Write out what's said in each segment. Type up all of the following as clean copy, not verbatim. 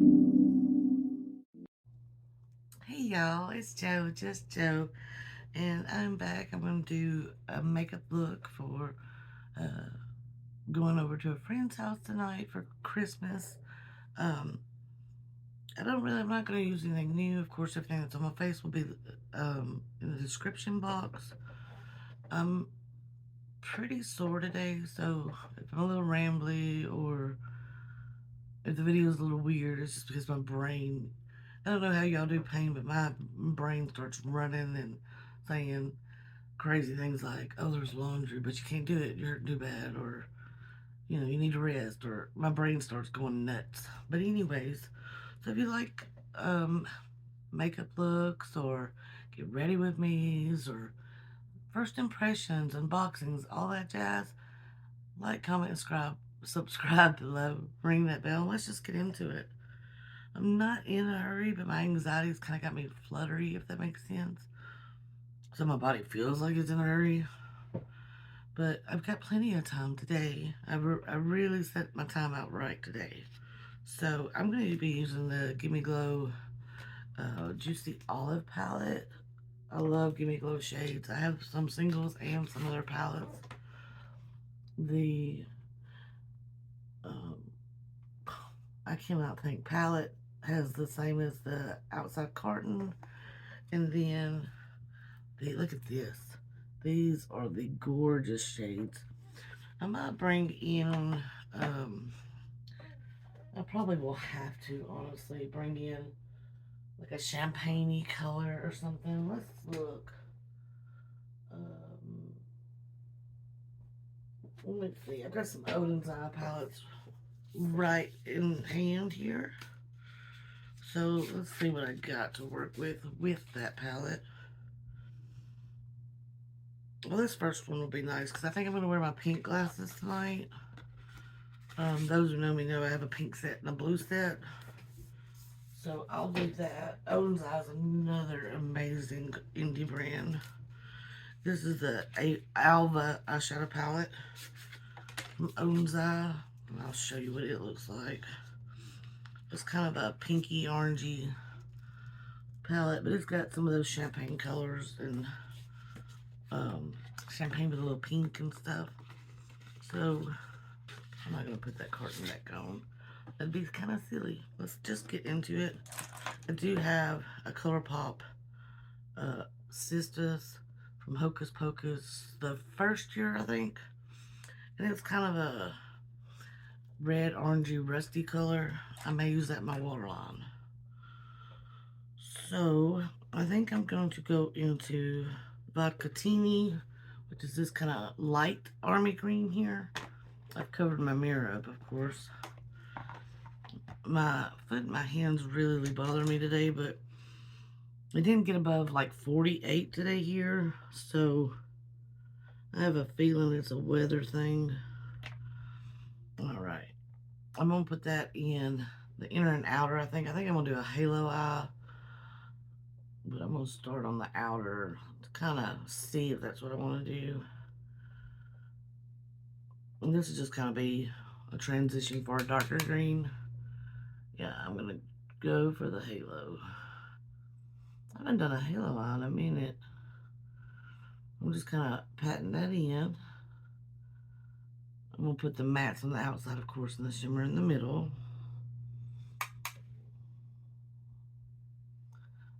Hey y'all, it's Joe, just Joe, and I'm back. I'm going to do a makeup look for going over to a friend's house tonight for Christmas. Um, I'm not going to use anything new. Of course, everything that's on my face will be in the description box. I'm pretty sore today, so if I'm a little rambly or if the video is a little weird, it's just because my brain, I don't know how y'all do pain, but my brain starts running and saying crazy things like, oh, there's laundry, but you can't do it, you're hurting too bad, or, you need to rest, or my brain starts going nuts. But anyways, so if you like makeup looks, or get ready with me's, or first impressions, unboxings, all that jazz, like, comment, and subscribe to love, ring that bell. Let's just get into it. I'm not in a hurry, but my anxiety's kind of got me fluttery, if that makes sense. So my body feels like it's in a hurry. But I've got plenty of time today. I really set my time out right today. So I'm going to be using the Give Me Glow Juicy Olive palette. I love Give Me Glow shades. I have some singles and some other palettes. The I cannot think palette has the same as the outside carton. And then look at this. These are the gorgeous shades. I might bring in, I probably will have to, honestly, bring in like a champagne-y color or something. Let's look. Um, let's see. I've got some Odens eye palettes right in hand here. So let's see what I got to work with that palette. Well, this first one will be nice because I think I'm going to wear my pink glasses tonight. Those who know me know I have a pink set and a blue set. So I'll do that. Odens Eye is another amazing indie brand. This is the Alva eyeshadow palette from Odens Eye. And I'll show you what it looks like. It's kind of a pinky orangey palette, but it's got some of those champagne colors and champagne with a little pink and stuff. So I'm not going to put that carton back on. That'd be kind of silly. Let's just get into it. I do have a ColourPop Sisters from Hocus Pocus, the first year, I think. And it's kind of a red, orangey, rusty color. I may use that in my waterline. So, I think I'm going to go into Vodkatini, which is this kind of light army green here. I've covered my mirror up, of course. My foot and my hands really bother me today, but it didn't get above like 48 today here, so I have a feeling it's a weather thing. Alright, I'm going to put that in the inner and outer, I think. I'm going to do a halo eye, but I'm going to start on the outer to kind of see if that's what I want to do. And this is just kind of be a transition for a darker green. Yeah, I'm going to go for the halo. I haven't done a halo eye in a minute. I'm just kind of patting that in. I'm going to put the mattes on the outside, of course, and the shimmer in the middle.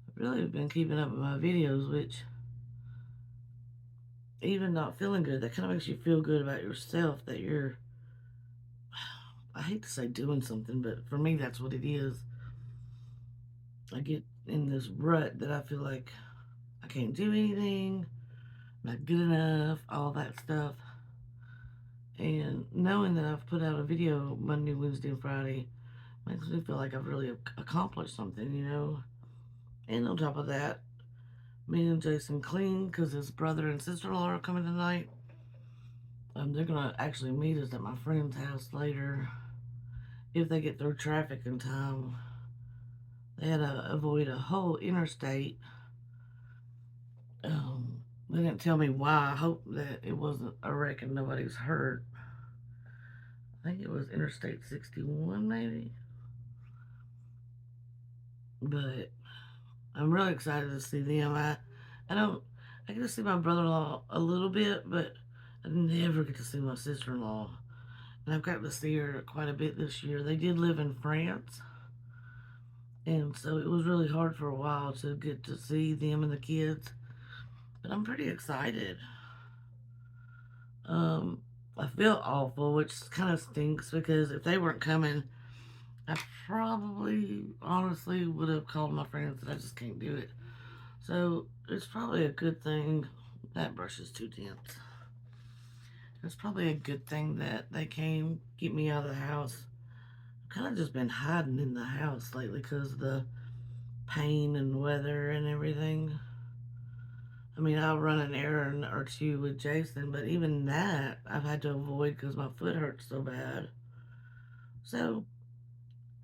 I've really been keeping up with my videos, which, even not feeling good, that kind of makes you feel good about yourself, that you're, I hate to say doing something, but for me, that's what it is. I get in this rut that I feel like I can't do anything, not good enough, all that stuff. And knowing that I've put out a video Monday, Wednesday, and Friday makes me feel like I've really accomplished something, And on top of that, me and Jason clean because his brother and sister-in-law are coming tonight. They're going to actually meet us at my friend's house later if they get through traffic in time. They had to avoid a whole interstate. They didn't tell me why. I hope that it wasn't a wreck and nobody's hurt. I think it was Interstate 61, maybe. But I'm really excited to see them. I don't, I get to see my brother-in-law a little bit, but I never get to see my sister-in-law. And I've gotten to see her quite a bit this year. They did live in France, and so it was really hard for a while to get to see them and the kids. But I'm pretty excited. Um, I feel awful, which kind of stinks because if they weren't coming, I probably honestly would have called my friends that I just can't do it. So it's probably a good thing. That brush is too dense. It's probably a good thing that they came get me out of the house. I've kind of just been hiding in the house lately because of the pain and weather and everything. I mean, I'll run an errand or two with Jason, but even that I've had to avoid because my foot hurts so bad. So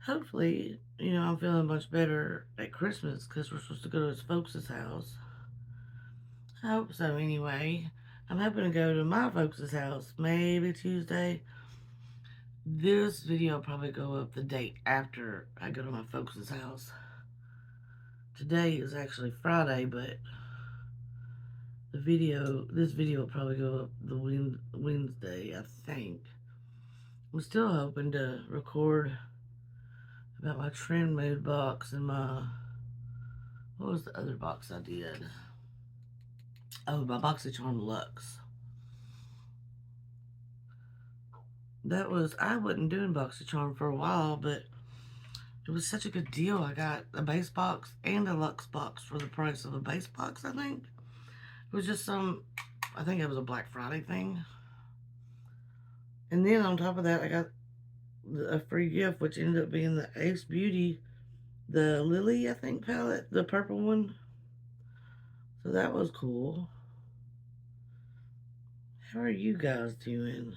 hopefully, I'm feeling much better at Christmas because we're supposed to go to his folks' house. I hope so anyway. I'm hoping to go to my folks' house maybe Tuesday. This video will probably go up the date after I go to my folks' house. Today is actually Friday, but this video will probably go up the Wednesday, I think. I'm still hoping to record about my trend mode box and what was the other box I did? Oh, my BoxyCharm Luxe. I wasn't doing BoxyCharm for a while, but it was such a good deal. I got a base box and a Luxe box for the price of a base box, I think. It was just I think it was a Black Friday thing. And then on top of that, I got a free gift, which ended up being the Ace Beauty, the Lily, I think, palette, the purple one. So that was cool. How are you guys doing?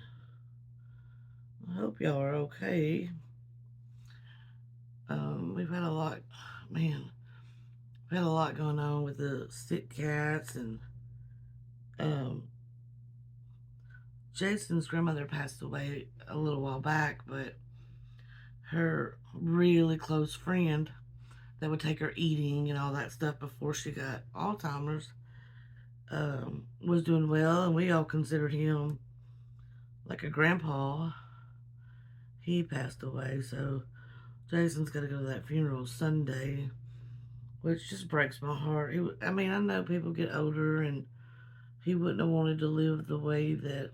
I hope y'all are okay. We've had a lot, man, we've had a lot going on with the sick cats, and um, Jason's grandmother passed away a little while back, but her really close friend that would take her eating and all that stuff before she got Alzheimer's was doing well, and we all considered him like a grandpa. He passed away, so Jason's got to go to that funeral Sunday, which just breaks my heart. I mean, I know people get older, and he wouldn't have wanted to live the way that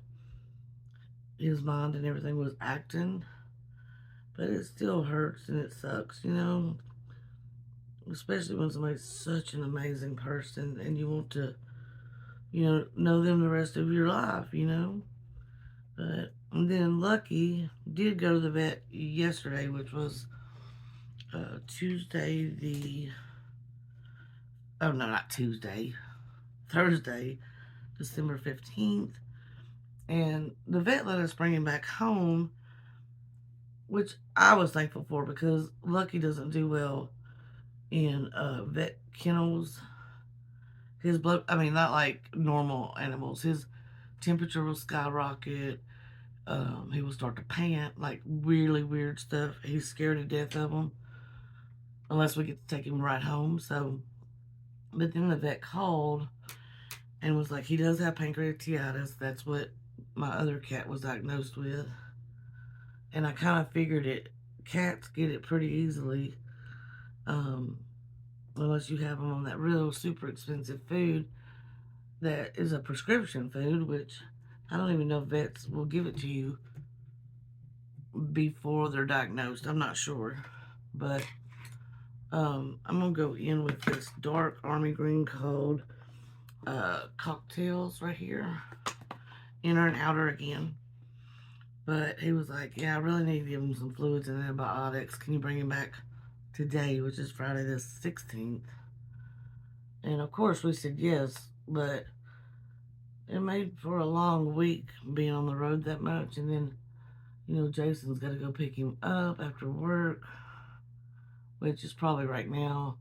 his mind and everything was acting, but it still hurts and it sucks, especially when somebody's such an amazing person and you want to, know them the rest of your life. But and then Lucky did go to the vet yesterday, which was Tuesday oh no, not Tuesday, Thursday, December 15th. And the vet let us bring him back home, which I was thankful for because Lucky doesn't do well in vet kennels. His blood, I mean, not like normal animals. His temperature will skyrocket. He will start to pant, like really weird stuff. He's scared to death of them unless we get to take him right home. So, but then the vet called and was like, he does have pancreatitis. That's what my other cat was diagnosed with. And I kind of figured it. Cats get it pretty easily, unless you have them on that real super expensive food that is a prescription food, which I don't even know if vets will give it to you before they're diagnosed. I'm not sure. But I'm going to go in with this dark army green called Cocktails right here. Inner and outer again. But he was like, yeah, I really need to give him some fluids and antibiotics. Can you bring him back today, which is Friday the 16th? And of course we said yes, but it made for a long week being on the road that much. And then, Jason's got to go pick him up after work, which is probably right now.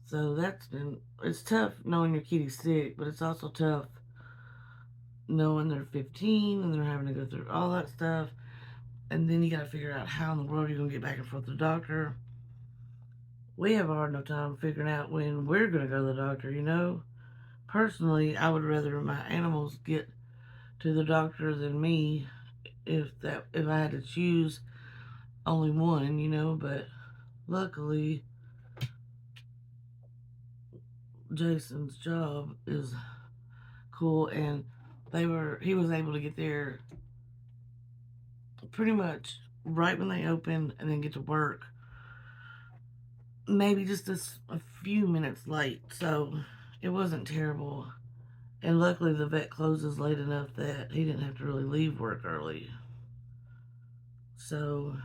So it's tough knowing your kitty's sick, but it's also tough knowing they're 15 and they're having to go through all that stuff. And then you got to figure out how in the world you're going to get back and forth to the doctor. We have a hard enough time figuring out when we're going to go to the doctor, you know? Personally, I would rather my animals get to the doctor than me if I had to choose only one, you know, but luckily Jason's job is cool, and he was able to get there pretty much right when they opened and then get to work, maybe just a few minutes late, so it wasn't terrible. And luckily the vet closes late enough that he didn't have to really leave work early. So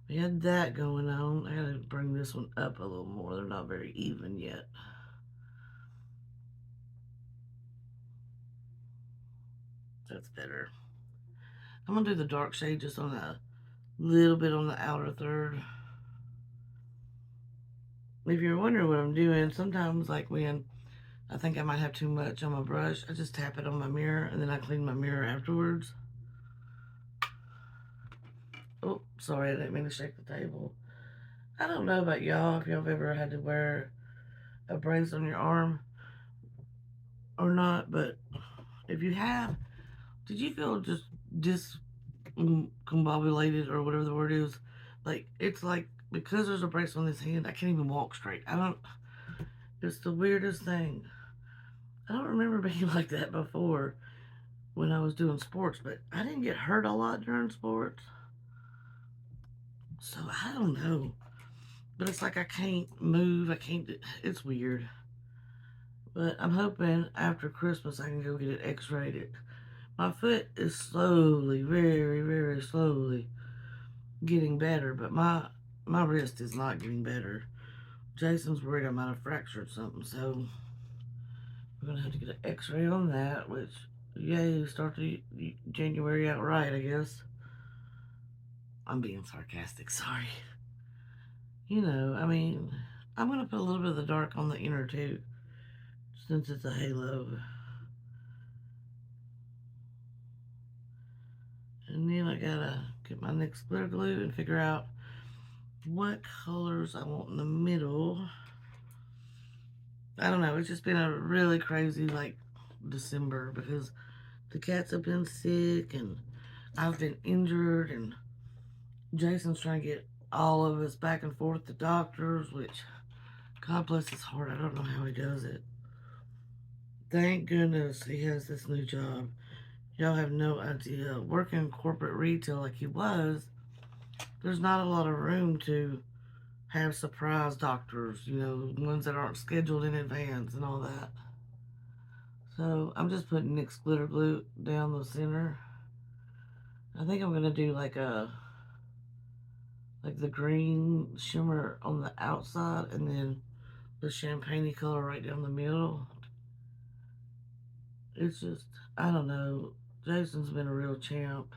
we had that going on. I gotta bring this one up a little more. They're not very even yet. That's better. I'm gonna do the dark shade just on a little bit on the outer third. If you're wondering what I'm doing, sometimes like when I think I might have too much on my brush, I just tap it on my mirror and then I clean my mirror afterwards. Oh, sorry, I didn't mean to shake the table. I don't know about y'all, if y'all have ever had to wear a brace on your arm or not, but if you have, did you feel just discombobulated or whatever the word is? Like, it's like, because there's a brace on this hand, I can't even walk straight. It's the weirdest thing. I don't remember being like that before when I was doing sports, but I didn't get hurt a lot during sports. So I don't know. But it's like I can't move. It's weird. But I'm hoping after Christmas I can go get it x-rayed. My foot is slowly, very, very slowly getting better, but my wrist is not getting better. Jason's worried I might have fractured something, so we're gonna have to get an x-ray on that, which, yay, start the January out right, I guess. I'm being sarcastic, sorry. You know, I mean, I'm gonna put a little bit of the dark on the inner too, since it's a halo. And then I gotta get my next glitter glue and figure out what colors I want in the middle. I don't know, it's just been a really crazy, like, December because the cats have been sick and I've been injured and Jason's trying to get all of us back and forth to doctors, which, God bless his heart, I don't know how he does it. Thank goodness he has this new job. Y'all have no idea. Working corporate retail like he was, there's not a lot of room to have surprise doctors, you know, ones that aren't scheduled in advance and all that. So I'm just putting NYX glitter glue down the center. I think I'm gonna do like the green shimmer on the outside and then the champagne color right down the middle. It's just, I don't know. Jason's been a real champ.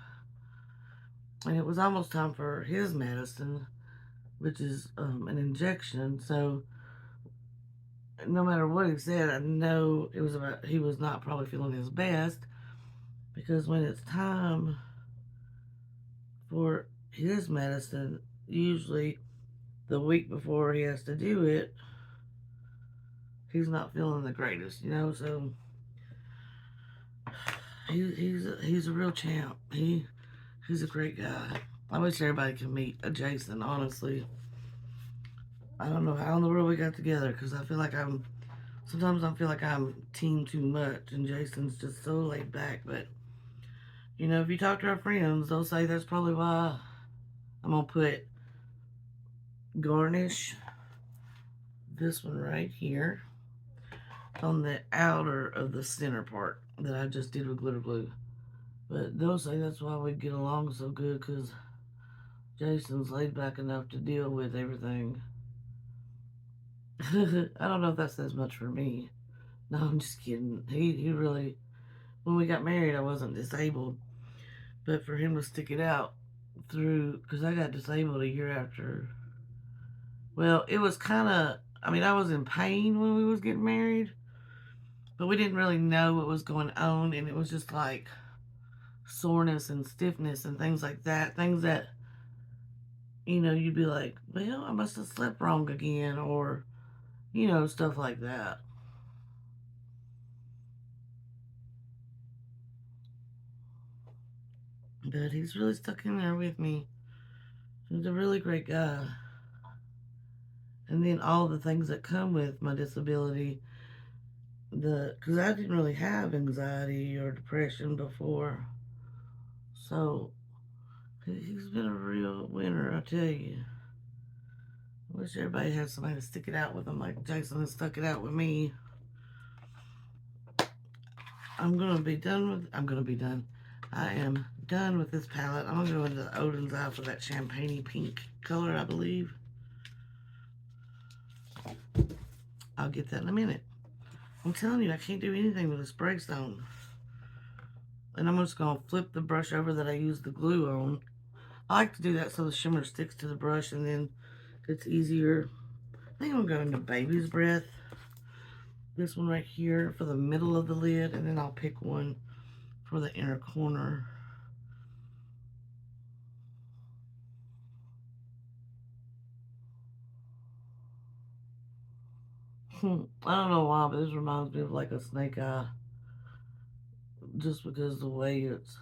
And it was almost time for his medicine, which is an injection. So no matter what he said, I know he was not probably feeling his best, because when it's time for his medicine, usually the week before he has to do it, he's not feeling the greatest, you know. So he's a real champ. He's a great guy. I wish everybody could meet a Jason, honestly. I don't know how in the world we got together, because sometimes I feel like I'm team too much and Jason's just so laid back. But, you know, if you talk to our friends, they'll say that's probably why. I'm going to put garnish, this one right here, on the outer of the center part that I just did with glitter glue. But they'll say that's why we get along so good, because Jason's laid back enough to deal with everything. I don't know if that says much for me. No, I'm just kidding. He really, when we got married, I wasn't disabled. But for him to stick it out through, because I got disabled a year after. Well, it was kind of, I mean, I was in pain when we was getting married, but we didn't really know what was going on, and it was just like, soreness and stiffness and things like that. Things that, you know, you'd be like, well, I must have slept wrong again, or, you know, stuff like that. But he's really stuck in there with me. He's a really great guy. And then all the things that come with my disability, because I didn't really have anxiety or depression before. So he's been a real winner, I tell you. I wish everybody had somebody to stick it out with them like Jason has stuck it out with me. I'm going to be done. I am done with this palette. I'm going to go into the Odens eye for that champagne pink color, I believe. I'll get that in a minute. I'm telling you, I can't do anything with a spray stone. And I'm just going to flip the brush over that I used the glue on. I like to do that so the shimmer sticks to the brush and then it's easier. I think I'm going to go into Baby's Breath. This one right here for the middle of the lid, and then I'll pick one for the inner corner. I don't know why, but this reminds me of like a snake eye. Just because the way it's...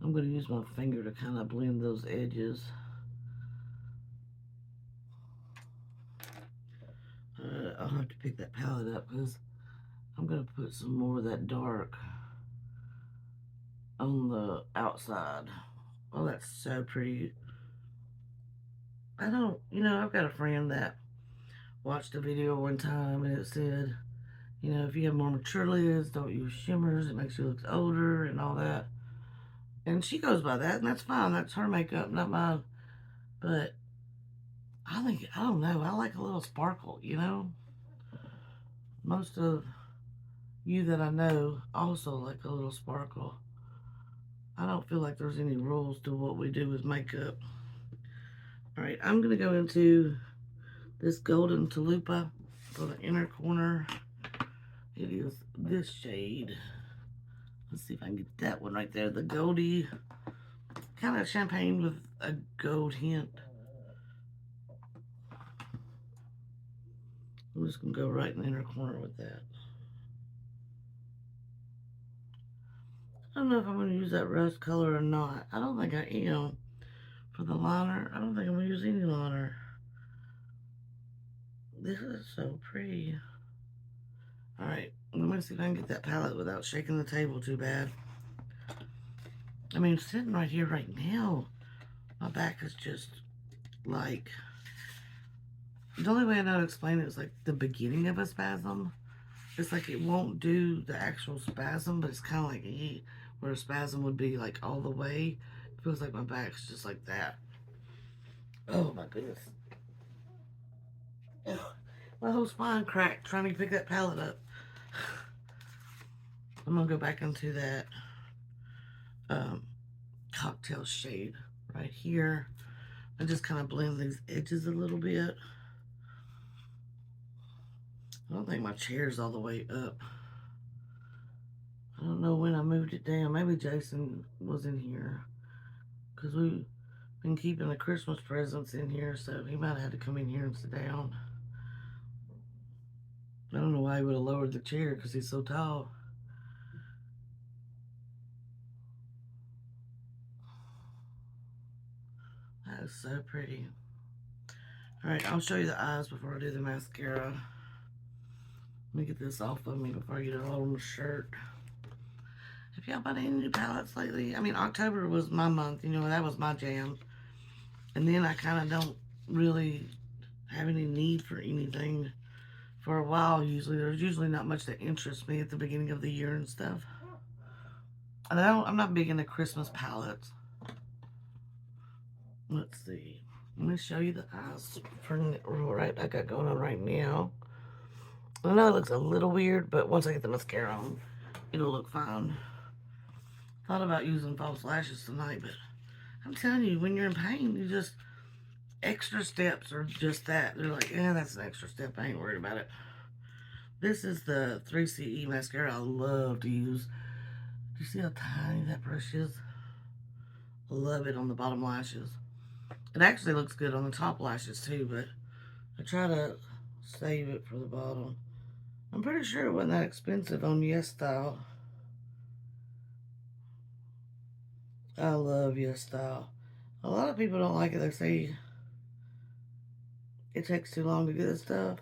I'm going to use my finger to kind of blend those edges. I'll have to pick that palette up because I'm going to put some more of that dark on the outside. Oh, that's so pretty. I've got a friend that watched a video one time and it said, you know, if you have more mature lids, don't use shimmers. It makes you look older and all that. And she goes by that, and that's fine. That's her makeup, not mine. But I don't know. I like a little sparkle, you know? Most of you that I know also like a little sparkle. I don't feel like there's any rules to what we do with makeup. Alright, I'm going to go into this golden Talupa for the inner corner. It is this shade. Let's see if I can get that one right there. The goldy, kind of champagne with a gold hint. I'm just going to go right in the inner corner with that. I don't know if I'm going to use that rust color or not. I don't think I am. For the liner, I don't think I'm going to use any liner. This is so pretty. Alright, let me see if I can get that palette without shaking the table too bad. I mean, sitting right here right now, my back is just like... The only way I know how to explain it is like the beginning of a spasm. It's like it won't do the actual spasm, but it's kind of like where a spasm would be like all the way. It feels like my back's just like that. Oh my goodness. Ugh. My whole spine cracked trying to pick that palette up. I'm going to go back into that cocktail shade right here. I just kind of blend these edges a little bit. I don't think my chair's all the way up. I don't know when I moved it down. Maybe Jason was in here. Because we've been keeping the Christmas presents in here, so he might have had to come in here and sit down. I don't know why he would have lowered the chair because he's so tall. That is so pretty. Alright, I'll show you the eyes before I do the mascara. Let me get this off of me before I get it all on the shirt. Have y'all bought any new palettes lately? I mean, October was my month, you know, that was my jam. And then I kind of don't really have any need for anything for a while, usually. There's usually not much that interests me at the beginning of the year and stuff. And I'm not big into Christmas palettes. Let's see. Let me show you the eyes for right I got going on right now. I know it looks a little weird, but once I get the mascara on, it'll look fine. Thought about using false lashes tonight, but I'm telling you, when you're in pain, you just... Extra steps are just that. They're like, yeah, that's an extra step. I ain't worried about it. This is the 3CE mascara I love to use. You see how tiny that brush is? I love it on the bottom lashes. It actually looks good on the top lashes too, but I try to save it for the bottom. I'm pretty sure it wasn't that expensive on Yes Style. I love Yes Style. A lot of people don't like it. They say it takes too long to get this stuff.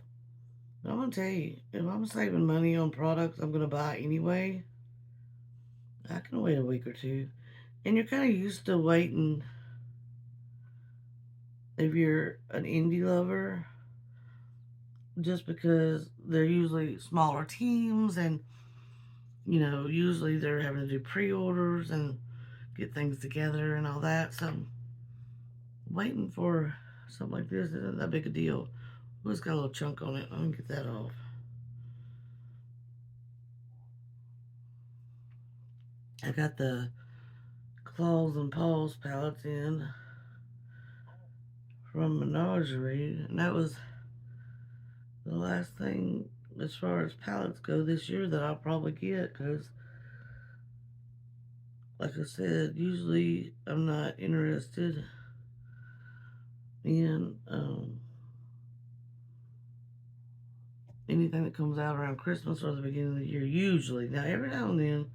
But I'm going to tell you, if I'm saving money on products I'm going to buy anyway, I can wait a week or two. And you're kind of used to waiting if you're an indie lover, just because they're usually smaller teams and, you know, usually they're having to do pre-orders and get things together and all that. So waiting for something like this isn't that big a deal. Oh, it's got a little chunk on it. I'm going to get that off. I got the Claws and Paws palettes in from Menagerie, and that was the last thing as far as palettes go this year that I'll probably get, because like I said, usually I'm not interested in anything that comes out around Christmas or the beginning of the year, usually. Now, every now and then,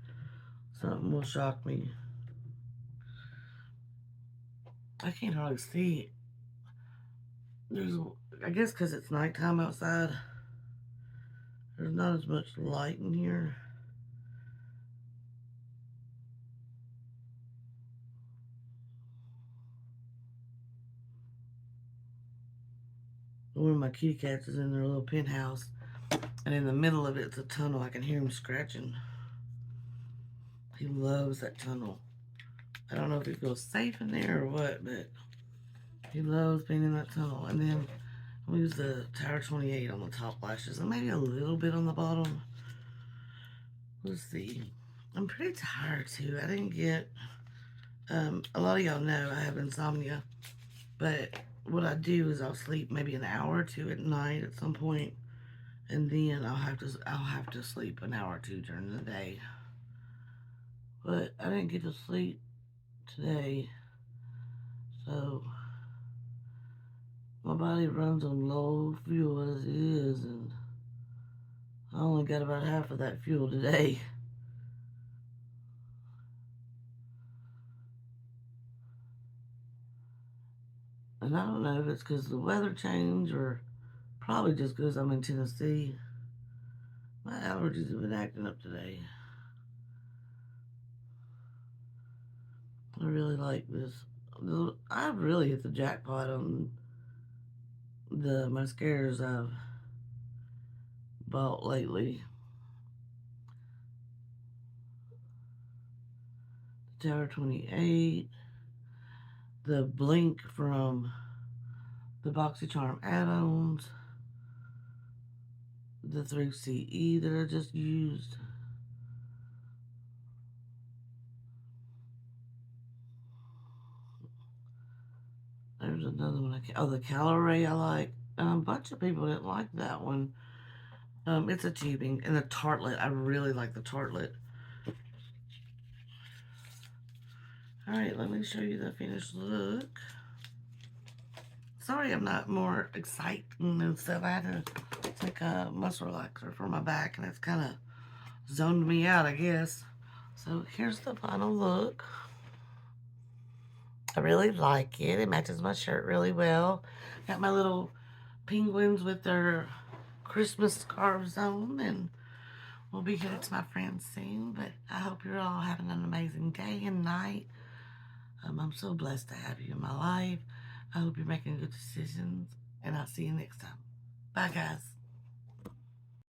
something will shock me. I can't hardly see. I guess because it's nighttime outside, there's not as much light in here. One of my kitty cats is in their little penthouse, and in the middle of it's a tunnel. I can hear him scratching. He loves that tunnel. I don't know if he feels safe in there or what, but he loves being in that tunnel. And then we use the Tower 28 on the top lashes and maybe a little bit on the bottom. Let's see. I'm pretty tired too. I didn't get, a lot of y'all know I have insomnia, but what I do is I'll sleep maybe an hour or two at night at some point, and then I'll have to sleep an hour or two during the day. But I didn't get to sleep today, so my body runs on low fuel as it is, and I only got about half of that fuel today. And I don't know if it's because the weather changed or probably just because I'm in Tennessee. My allergies have been acting up today. I really like this. I've really hit the jackpot on the mascaras I've bought lately. The Tower 28, the Blink from the BoxyCharm add-ons, the 3CE that I just used. There's another one. The Calorie I like. A bunch of people didn't like that one. It's a tubing. And the Tartlet. I really like the Tartlet. Alright, let me show you the finished look. Sorry I'm not more exciting and stuff. I had to take a muscle relaxer for my back, and it's kind of zoned me out, I guess. So here's the final look. I really like it. It matches my shirt really well. Got my little penguins with their Christmas scarves on, and we'll be headed to my friends soon. But I hope you're all having an amazing day and night. I'm so blessed to have you in my life. I hope you're making good decisions, and I'll see you next time. Bye, guys.